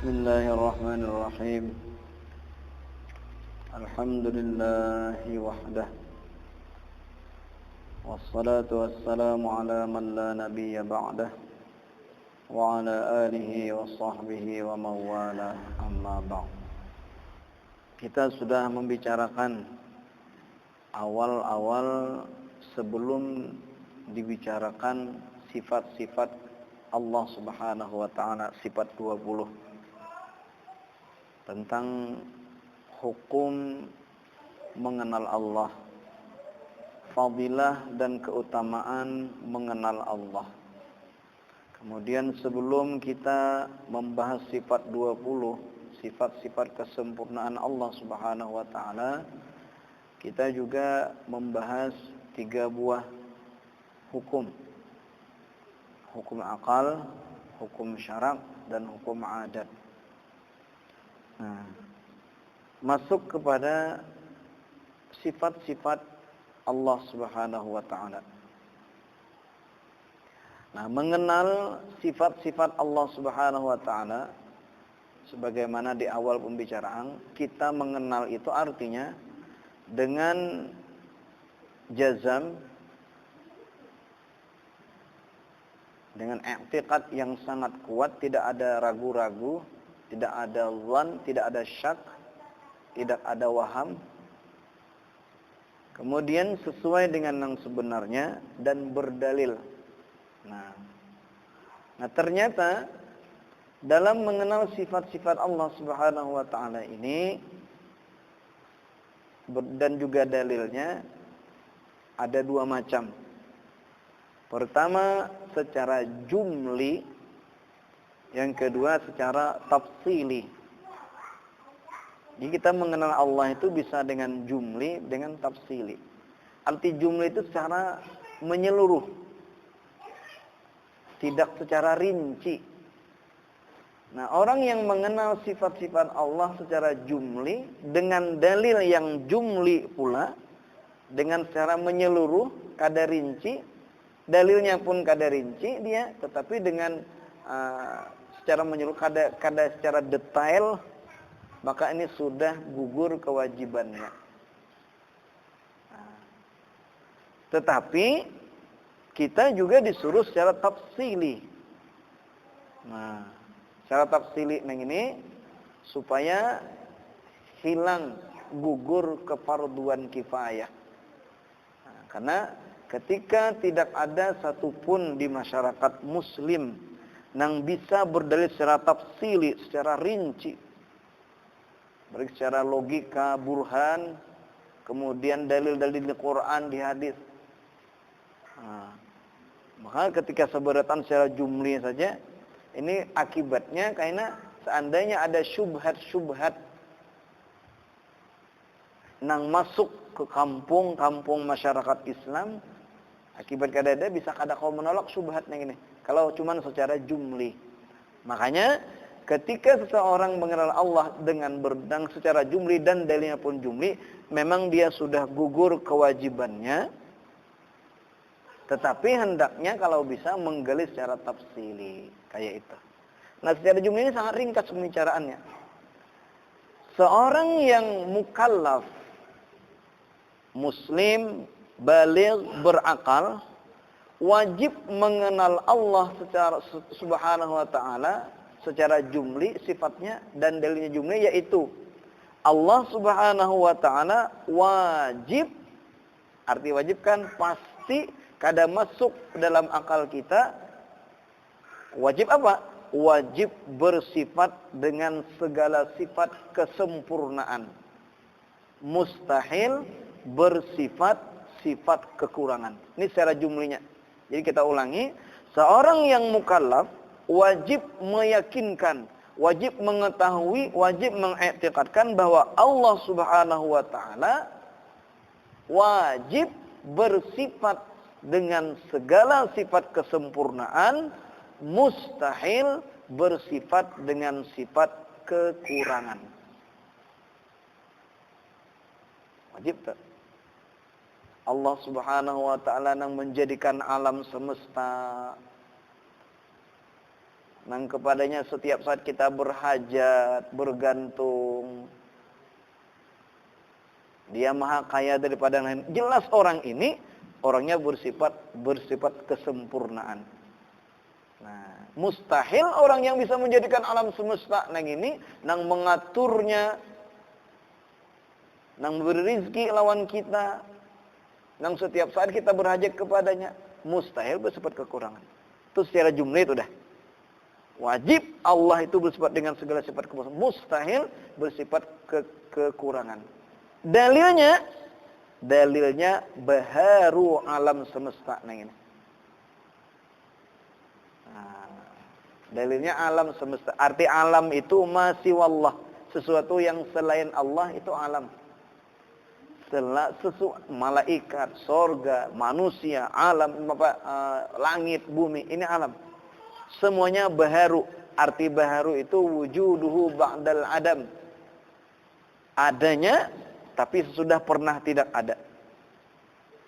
Bismillahirrahmanirrahim. Alhamdulillahi wahdah. Wassalatu wassalamu ala man la nabiyya ba'dah. Wa ala alihi wa sahbihi wa mawala amma ba'd. Kita sudah membicarakan awal-awal sebelum dibicarakan sifat-sifat Allah Subhanahu wa ta'ala, sifat 20, tentang hukum mengenal Allah, fadilah dan keutamaan mengenal Allah. Kemudian sebelum kita membahas sifat 20, sifat-sifat kesempurnaan Allah Subhanahu wa ta'ala, kita juga membahas 3 buah hukum. Hukum akal, hukum syarak, dan hukum adat. Nah, masuk kepada sifat-sifat Allah Subhanahu wa ta'ala. Nah, mengenal sifat-sifat Allah Subhanahu wa ta'ala, sebagaimana di awal pembicaraan, kita mengenal itu artinya dengan jazam, dengan i'tiqad yang sangat kuat, tidak ada ragu-ragu, tidak ada dhann, tidak ada syak, tidak ada waham. Kemudian sesuai dengan yang sebenarnya dan berdalil. Nah, ternyata dalam mengenal sifat-sifat Allah Subhanahu wa ta'ala ini dan juga dalilnya ada 2 macam. Pertama secara jumli, yang kedua secara tafsili. Jadi kita mengenal Allah itu bisa dengan jumli, dengan tafsili. Arti jumli itu secara menyeluruh, tidak secara rinci. Nah, orang yang mengenal sifat-sifat Allah secara jumli, dengan dalil yang jumli pula, dengan secara menyeluruh, kadar rinci, dalilnya pun kadar rinci dia, tetapi dengan secara menyeluruh, kadar secara detail, maka ini sudah gugur kewajibannya. Tetapi kita juga disuruh secara tafsili. Nah, secara tafsili ini supaya hilang, gugur kefarduan kifayah. Nah, karena ketika tidak ada satupun di masyarakat muslim yang bisa berdalil secara tafsili, secara rinci, baik secara logika, burhan, kemudian dalil-dalil di Quran, di hadis. Nah, maka ketika seberatan secara jumli saja, ini akibatnya karena seandainya ada syubhat-syubhat yang masuk ke kampung-kampung masyarakat Islam, akibat kadada bisa kada kau menolak syubhatnya ini. Kalau cuma secara jumli. Makanya ketika seseorang mengenal Allah dengan berdang secara jumli dan dalilnya pun jumli, memang dia sudah gugur kewajibannya. Tetapi hendaknya kalau bisa menggali secara tafsili, kayak itu. Nah, secara jumli ini sangat ringkas pembicaraannya. Seorang yang mukallaf, muslim, baligh, berakal, wajib mengenal Allah secara subhanahu wa ta'ala secara jumli sifatnya dan dalilnya jumli, yaitu Allah Subhanahu wa ta'ala wajib, arti wajib kan pasti kada masuk dalam akal kita. Wajib apa? Wajib bersifat dengan segala sifat kesempurnaan. Mustahil bersifat sifat kekurangan. Ini secara jumlinya. Jadi kita ulangi, seorang yang mukallaf wajib meyakinkan, wajib mengetahui, wajib mengiktikadkan bahwa Allah Subhanahu wa ta'ala wajib bersifat dengan segala sifat kesempurnaan, mustahil bersifat dengan sifat kekurangan. Wajib tak? Allah Subhanahu wa ta'ala yang menjadikan alam semesta, Nang kepadanya setiap saat kita berhajat, bergantung. Dia maha kaya daripada yang lain. Jelas orang ini orangnya bersifat kesempurnaan. Nah, mustahil orang yang bisa menjadikan alam semesta nang ini, nang mengaturnya, nang memberi rizki lawan kita, nang setiap saat kita berhajat kepadanya, mustahil bersifat kekurangan. Itu secara jumlah itu dah. Wajib Allah itu bersifat dengan segala sifat kekurangan. Mustahil bersifat kekurangan. Dalilnya baharu alam semesta nang ini. Dalilnya alam semesta. Arti alam itu masih wallah. Sesuatu yang selain Allah itu alam. Malaikat, sorga, manusia, alam, langit, bumi. Ini alam. Semuanya baharu. Arti baharu itu wujuduhu ba'dal adam. Adanya, tapi sesudah pernah tidak ada.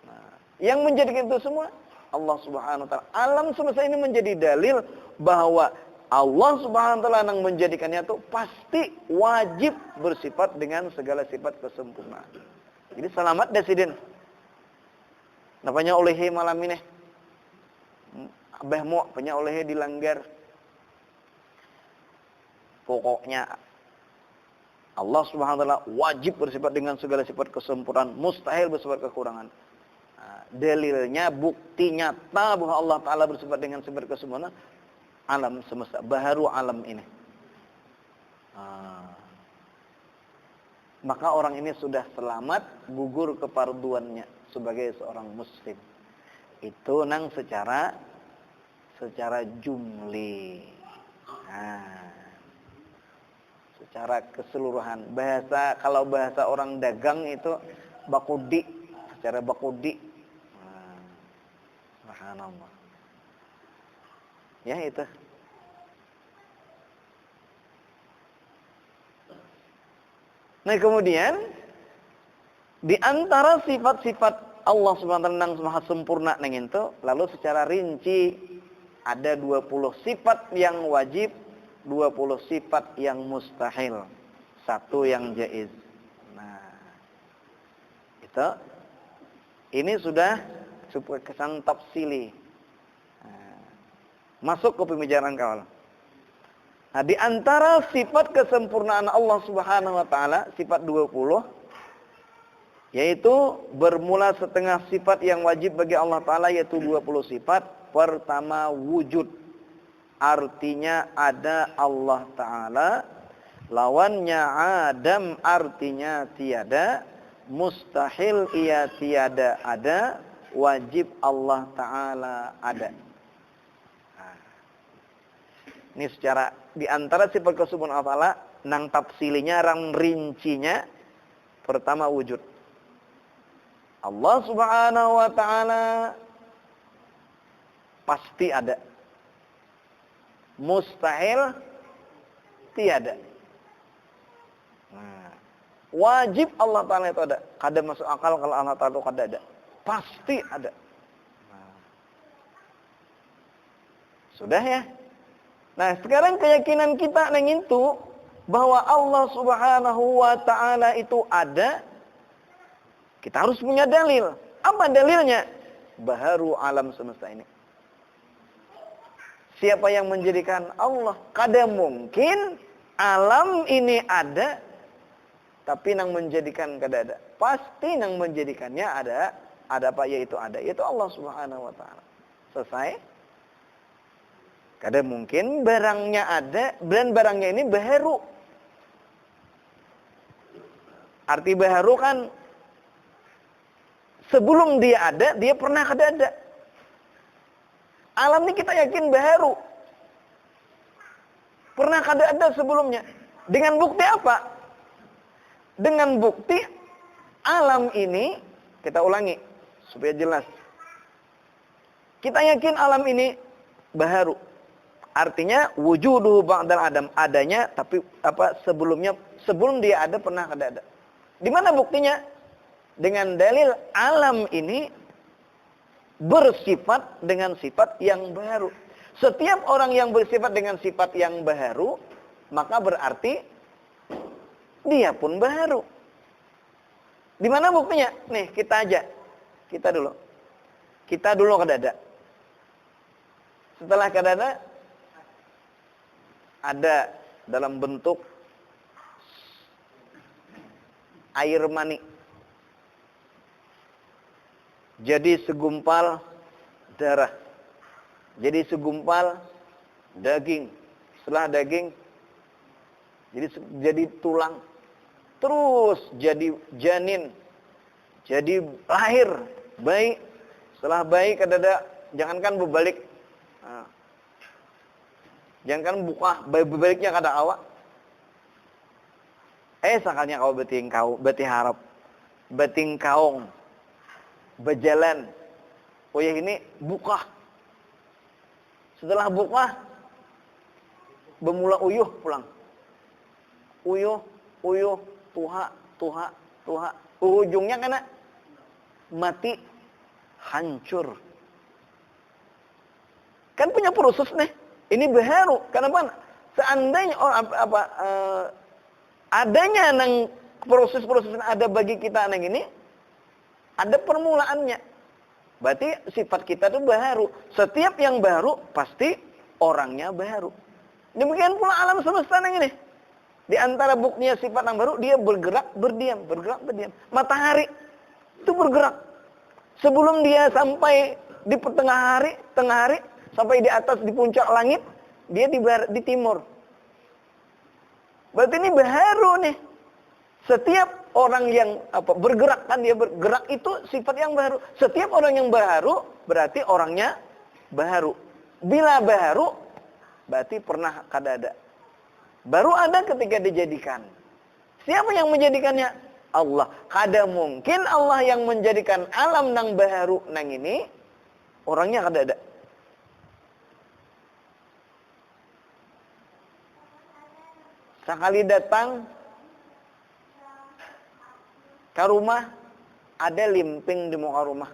Nah, yang menjadikan itu semua Allah Subhanahu wa taala. Alam semesta ini menjadi dalil bahwa Allah Subhanahu wa taala yang menjadikannya itu pasti wajib bersifat dengan segala sifat kesempurnaan. Jadi selamat Desiden. Napanya olehe malam ini. Abah mau punya olehe dilanggar. Pokoknya Allah Subhanahu wa taala wajib bersifat dengan segala sifat kesempurnaan, mustahil bersifat kekurangan. Dalilnya bukti nyata bahwa Allah Ta'ala bersifat dengan sifat kesempurnaan alam semesta, baharu alam ini. Maka orang ini sudah selamat gugur keparduannya sebagai seorang muslim. Itu nang secara jumli. Secara keseluruhan. Kalau bahasa orang dagang itu bakudi, secara bakudi. Subhanallah. Ya itu. Nah kemudian di antara sifat-sifat Allah Subhanahu wa taala yang maha sempurna nang itu, lalu secara rinci ada 20 sifat yang wajib, 20 sifat yang mustahil, 1 yang jaiz. Nah, itu ini sudah kesan tafsili. Masuk ke pembicaraan kawan. Nah, di antara sifat kesempurnaan Allah Subhanahu wa taala, sifat 20, yaitu bermula setengah sifat yang wajib bagi Allah Taala, yaitu 20 sifat. Pertama, wujud. Artinya ada Allah Taala. Lawannya adam, artinya tiada. Mustahil ia tiada ada. Wajib Allah Ta'ala ada. Nah, ini secara di antara sifat kesempurnaan Allah Ta'ala, nang tafsilinya, rang rincinya, pertama wujud. Allah Subhanahu wa Ta'ala pasti ada. Mustahil tiada. Nah, wajib Allah Ta'ala itu ada. Kada masuk akal kalau Allah Ta'ala itu kada ada. Pasti ada. Nah. Sudah ya? Nah, sekarang keyakinan kita nang itu bahwa Allah Subhanahu wa Ta'ala itu ada, kita harus punya dalil. Apa dalilnya? Baharu alam semesta ini. Siapa yang menjadikan Allah? Kada mungkin alam ini ada, tapi nang menjadikan kada ada. Pasti nang menjadikannya ada. Ada apa? Yaitu ada. Yaitu Allah Subhanahu wa Ta'ala. Selesai? Kada mungkin barangnya ada, dan barangnya ini baharu. Arti baharu kan, sebelum dia ada, dia pernah kada ada. Alam ini kita yakin baharu. Pernah kada ada sebelumnya. Dengan bukti apa? Dengan bukti alam ini, kita ulangi supaya jelas. Kita yakin alam ini baharu. Artinya wujuduhu ba'dal adam, adanya tapi sebelumnya, sebelum dia ada pernah kada ada. Di mana buktinya? Dengan dalil alam ini bersifat dengan sifat yang baru. Setiap orang yang bersifat dengan sifat yang baharu, maka berarti dia pun baharu. Di mana buktinya? Nih, kita aja. Kita dulu. Kita dulu ke dada. Setelah ke dada, ada dalam bentuk air mani. Jadi segumpal darah. Jadi segumpal daging. Setelah daging, jadi tulang. Terus jadi janin. Jadi lahir bayi. Setelah bayi ke dada, jangankan berbalik. Nah, jangankan buka, berbaliknya kada awak. Sakalnya kau beti harap. Beting kaung. Berjalan. Oh ya ini buka. Setelah buka, bermula uyuh pulang. Uyuh, tuha. Ujungnya kena mati, hancur. Kan punya proses nih. Ini baharu. Kenapa? Seandainya adanya nang proses-proses yang ada bagi kita nang ini, ada permulaannya. Berarti sifat kita itu baharu. Setiap yang baru pasti orangnya baharu. Demikian pula alam semesta nang ini. Di antara buktinya sifat yang baru, dia bergerak, berdiam. Matahari itu bergerak. Sebelum dia sampai di tengah hari, sampai di atas di puncak langit, dia di timur. Berarti ini baharu nih. Setiap orang yang bergerak, kan dia bergerak itu sifat yang baru. Setiap orang yang baharu berarti orangnya baharu. Bila baharu berarti pernah kada ada. Baru ada ketika dijadikan. Siapa yang menjadikannya? Allah. Kada mungkin Allah yang menjadikan alam nang baharu nang ini orangnya kada ada. Sekali datang ke rumah, ada limping di muka rumah,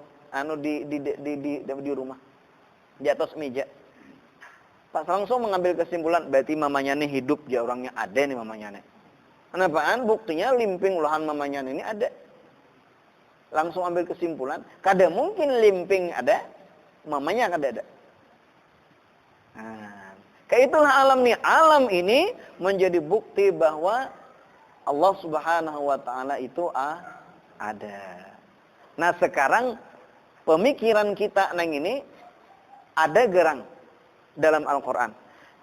di rumah, di atas meja. Pas langsung mengambil kesimpulan, berarti mamanya nih hidup, dia orangnya ada nih mamanya nih. Kenapaan? Buktinya limping ulahan mamanya ini ada. Langsung ambil kesimpulan, kada mungkin limping ada, mamanya kada ada. Nah, kayak itulah alam nih. Alam ini menjadi bukti bahwa Allah Subhanahu wa taala itu ada. Nah, sekarang pemikiran kita nang ini ada gerang dalam Al-Qur'an.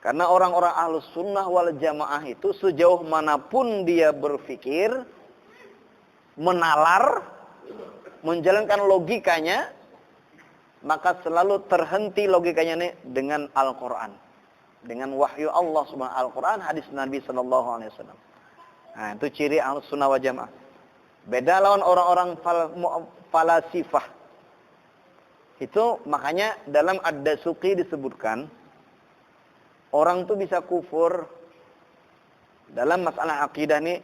Karena orang-orang Ahlus Sunnah wal Jamaah itu sejauh manapun dia berpikir, menalar, menjalankan logikanya, maka selalu terhenti logikanya nih dengan Al-Qur'an. Dengan wahyu Allah Subhanahu Al-Qur'an, hadis Nabi sallallahu alaihi wasallam. Nah, itu ciri Ahlus Sunnah wal Jamaah. Beda lawan orang-orang falasifah. Itu makanya dalam Ad-Dasuqi disebutkan orang tuh bisa kufur dalam masalah akidah nih.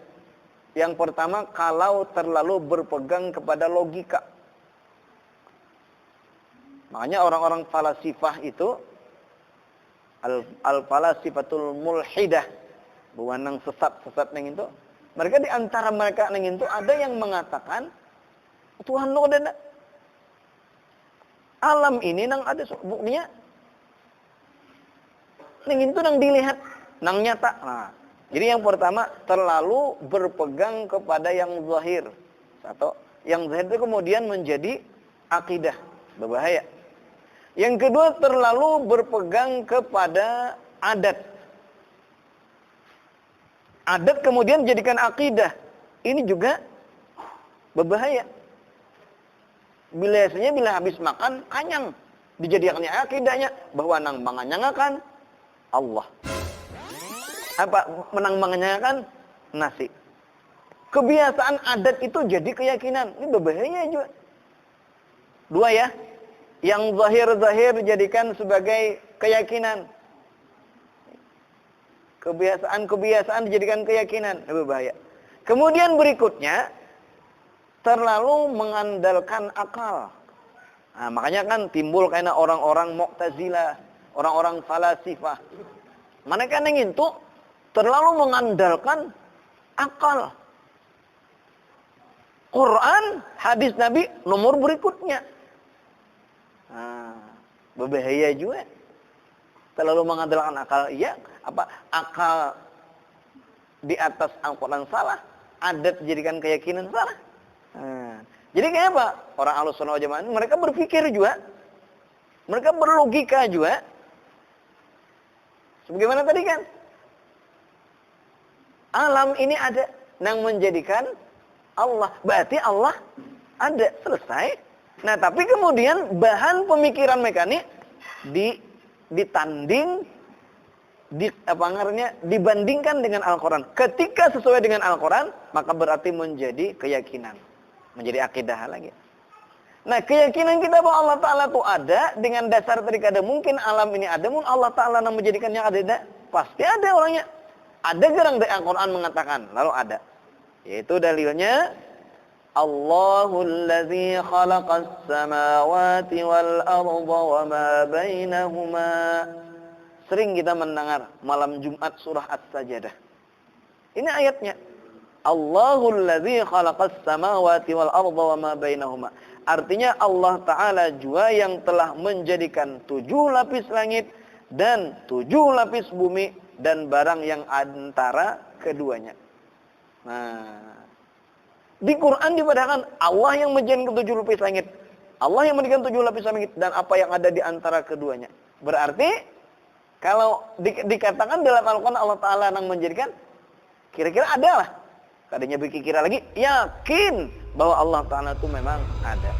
Yang pertama, kalau terlalu berpegang kepada logika. Makanya orang-orang falasifah itu al-falasifatul mulhidah, bukan nang sesat nang itu. Mereka di antara mereka nang itu ada yang mengatakan Tuhan lu ada. Alam ini nang ada buktinya. Nang itu nang dilihat, nang nyata. Nah, jadi yang pertama terlalu berpegang kepada yang zahir. Satu, yang zahir itu kemudian menjadi akidah, berbahaya. Yang kedua terlalu berpegang kepada adat. Adat kemudian dijadikan akidah. Ini juga berbahaya. Bila habis makan kanyang, dijadikannya akidahnya bahwa nang manganyangakan Allah. Apa menang manganyangakan nasi. Kebiasaan adat itu jadi keyakinan. Ini berbahaya juga. Dua ya. Yang zahir-zahir dijadikan sebagai keyakinan. Kebiasaan dijadikan keyakinan. Ini berbahaya. Kemudian berikutnya, terlalu mengandalkan akal. Nah, makanya kan timbul karena orang-orang Mu'tazilah, orang-orang falasifah. Mereka ingin tuh terlalu mengandalkan akal. Quran, hadis Nabi nomor berikutnya. Berbahaya juga. Terlalu mengandalkan akal, iya, akal di atas Al-Quran salah, adat dijadikan keyakinan salah. Jadi kayak apa? Orang Ahlussunnah wal Jamaah mereka berpikir juga, mereka berlogika juga. Sebagaimana tadi kan, alam ini ada yang menjadikan Allah, berarti Allah ada, selesai. Nah, tapi kemudian bahan pemikiran mereka ini ditanding, dibandingkan dengan Al-Quran. Ketika sesuai dengan Al-Quran, maka berarti menjadi keyakinan, menjadi akidah lagi. Nah, keyakinan kita bahwa Allah Ta'ala itu ada, dengan dasar tadi kada mungkin alam ini ada, mungkin Allah Ta'ala yang menjadikannya ada, pasti ada orangnya. Ada gerang dari Al-Quran mengatakan, lalu ada. Yaitu dalilnya, Allahul ladzi khalaqas samawati wal arda wa ma bainahuma. Sering kita mendengar malam Jumat surah As-Sajdah. Ini ayatnya. Allahul ladzi khalaqas samawati wal arda wa ma bainahuma. Artinya Allah Ta'ala juga yang telah menjadikan 7 lapis langit dan 7 lapis bumi dan barang yang antara keduanya. Nah, di Quran dipadahkan Allah yang menjadikan 7 lapis langit. Allah yang menjadikan 7 lapis langit dan apa yang ada di antara keduanya. Berarti kalau dikatakan dalam Al-Quran Allah Ta'ala yang menjadikan, kira-kira ada lah. Tadinya berkira lagi, yakin bahwa Allah Ta'ala itu memang ada.